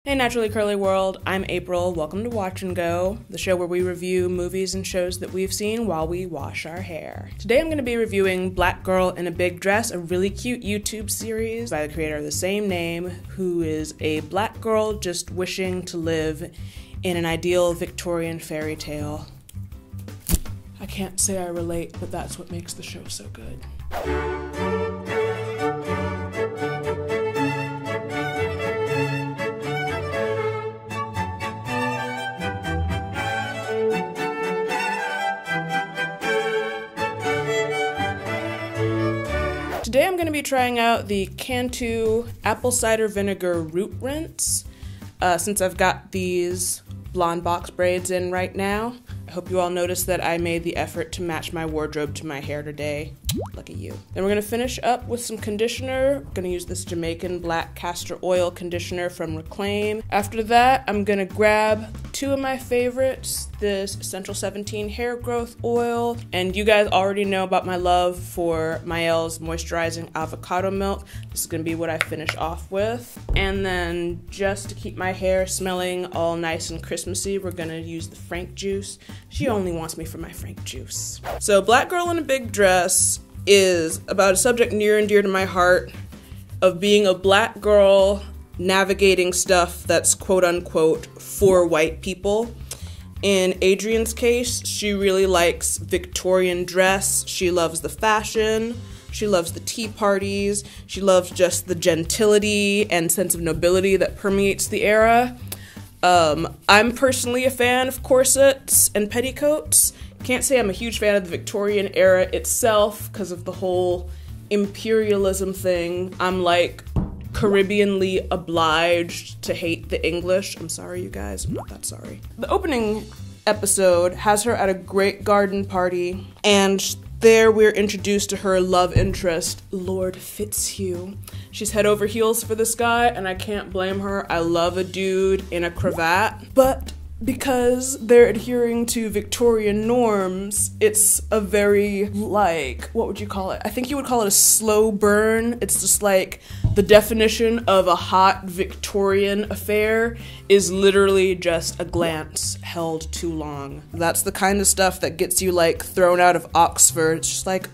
Hey Naturally Curly world, I'm April. Welcome to Watch and Go, the show where we review movies and shows that we've seen while we wash our hair. Today I'm going to be reviewing Black Girl in a Big Dress, a really cute YouTube series by the creator of the same name, who is a black girl just wishing to live in an ideal Victorian fairy tale. I can't say I relate, but that's what makes the show so good. Today I'm going to be trying out the Cantu apple cider vinegar root rinse, since I've got these blonde box braids in right now. I hope you all noticed that I made the effort to match my wardrobe to my hair today. Lucky you. Then we're going to finish up with some conditioner. I'm going to use this Jamaican black castor oil conditioner from Reclaim. After that, I'm going to grab two of my favorites, this Essential 17 hair growth oil, and you guys already know about my love for Maelle's moisturizing avocado milk. This is going to be what I finish off with. And then just to keep my hair smelling all nice and Christmassy, we're going to use the Frank juice. She only wants me for my Frank juice. So Black Girl in a Big Dress is about a subject near and dear to my heart of being a black girl navigating stuff that's quote unquote for white people. In Adrian's case, she really likes Victorian dress. She loves the fashion. She loves the tea parties. She loves just the gentility and sense of nobility that permeates the era. I'm personally a fan of corsets and petticoats. Can't say I'm a huge fan of the Victorian era itself because of the whole imperialism thing. I'm like Caribbeanly obliged to hate the English. I'm sorry, you guys. I'm not that sorry. The opening episode has her at a great garden party, and there we're introduced to her love interest, Lord Fitzhugh. She's head over heels for this guy, and I can't blame her. I love a dude in a cravat. But because they're adhering to Victorian norms, it's a very, like, what would you call it? I think you would call it a slow burn. It's just like the definition of a hot Victorian affair is literally just a glance held too long. That's the kind of stuff that gets you like thrown out of Oxford. It's just like,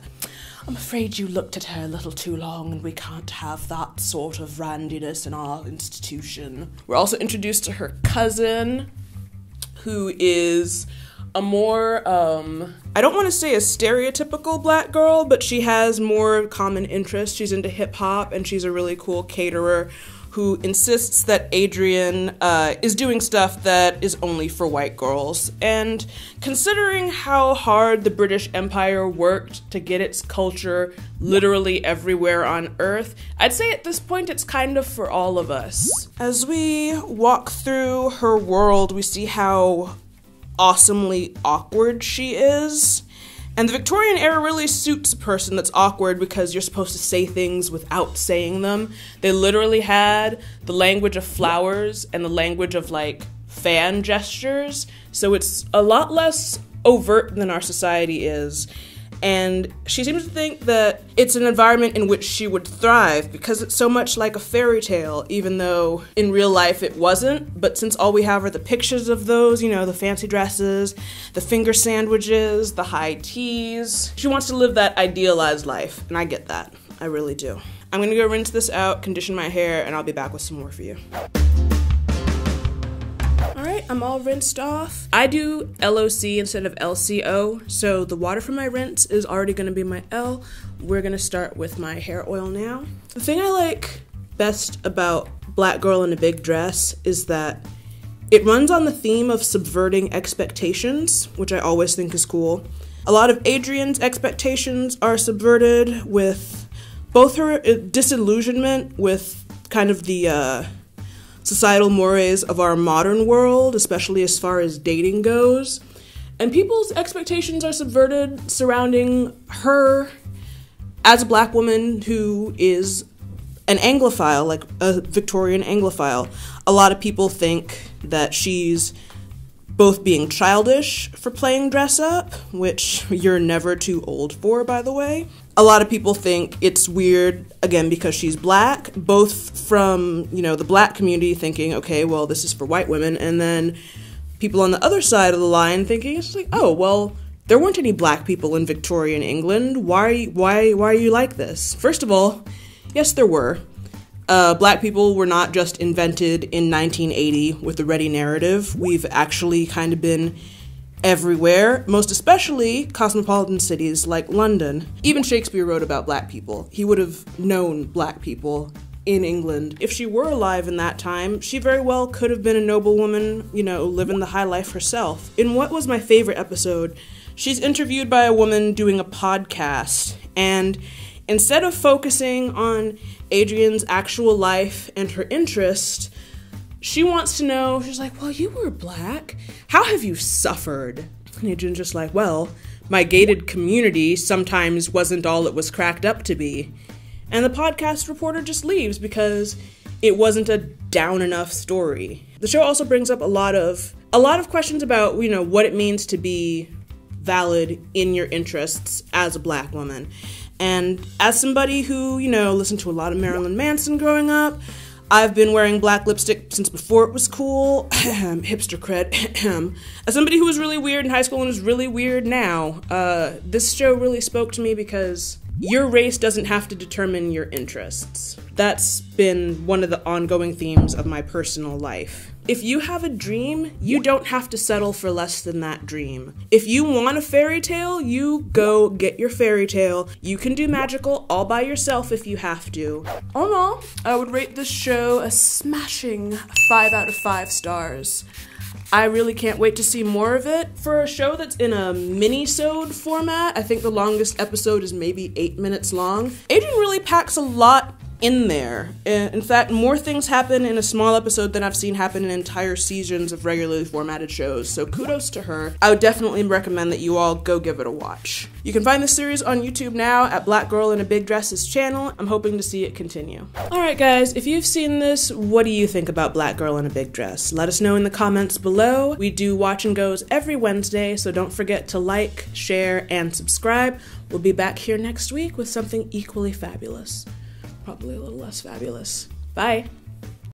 I'm afraid you looked at her a little too long and we can't have that sort of randiness in our institution. We're also introduced to her cousin, who is a more, I don't want to say a stereotypical black girl, but she has more common interests. She's into hip hop and she's a really cool caterer who insists that Adrian is doing stuff that is only for white girls. And considering how hard the British Empire worked to get its culture literally everywhere on Earth, I'd say at this point it's kind of for all of us. As we walk through her world, we see how awesomely awkward she is. And the Victorian era really suits a person that's awkward because you're supposed to say things without saying them. They literally had the language of flowers and the language of like fan gestures. So it's a lot less overt than our society is. And she seems to think that it's an environment in which she would thrive because it's so much like a fairy tale, even though in real life it wasn't. But since all we have are the pictures of those, you know, the fancy dresses, the finger sandwiches, the high teas, she wants to live that idealized life, and I get that. I really do. I'm gonna go rinse this out, condition my hair, and I'll be back with some more for you. Alright, I'm all rinsed off. I do LOC instead of LCO, so the water from my rinse is already going to be my L. We're going to start with my hair oil now. The thing I like best about Black Girl in a Big Dress is that it runs on the theme of subverting expectations, which I always think is cool. A lot of Adrian's expectations are subverted with both her disillusionment with kind of the societal mores of our modern world, especially as far as dating goes. And people's expectations are subverted surrounding her as a black woman who is an Anglophile, like a Victorian Anglophile. A lot of people think that she's both being childish for playing dress up, which you're never too old for, by the way, A lot of people think it's weird, again, because she's black, both from, the black community thinking, okay, well, this is for white women, and then people on the other side of the line thinking, it's like, oh, well, there weren't any black people in Victorian England. Why are you like this? First of all, yes, there were. Black people were not just invented in 1980 with the ready narrative. We've actually kind of been everywhere, most especially cosmopolitan cities like London. Even Shakespeare wrote about black people. He would have known black people in England. If she were alive in that time, she very well could have been a noblewoman, living the high life herself. In what was my favorite episode, she's interviewed by a woman doing a podcast, and instead of focusing on Adrian's actual life and her interest, she wants to know, she's like, well, you were black. How have you suffered? And Adrian's just like, well, my gated community sometimes wasn't all it was cracked up to be. And the podcast reporter just leaves because it wasn't a down enough story. The show also brings up a lot of questions about, what it means to be valid in your interests as a black woman. And as somebody who, listened to a lot of Marilyn Manson growing up, I've been wearing black lipstick since before it was cool. Hipster cred. As somebody who was really weird in high school and is really weird now, this show really spoke to me because your race doesn't have to determine your interests. That's been one of the ongoing themes of my personal life. If you have a dream, you don't have to settle for less than that dream. If you want a fairy tale, you go get your fairy tale. You can do magical all by yourself if you have to. All in all, I would rate this show a smashing 5 out of 5 stars. I really can't wait to see more of it. For a show that's in a mini-sode format, I think the longest episode is maybe 8 minutes long. Adrian really packs a lot in there. In fact, more things happen in a small episode than I've seen happen in entire seasons of regularly formatted shows, so kudos to her. I would definitely recommend that you all go give it a watch. You can find this series on YouTube now at Black Girl in a Big Dress's channel. I'm hoping to see it continue. Alright guys, if you've seen this, what do you think about Black Girl in a Big Dress? Let us know in the comments below. We do watch and goes every Wednesday, so don't forget to like, share, and subscribe. We'll be back here next week with something equally fabulous. Probably a little less fabulous. Bye!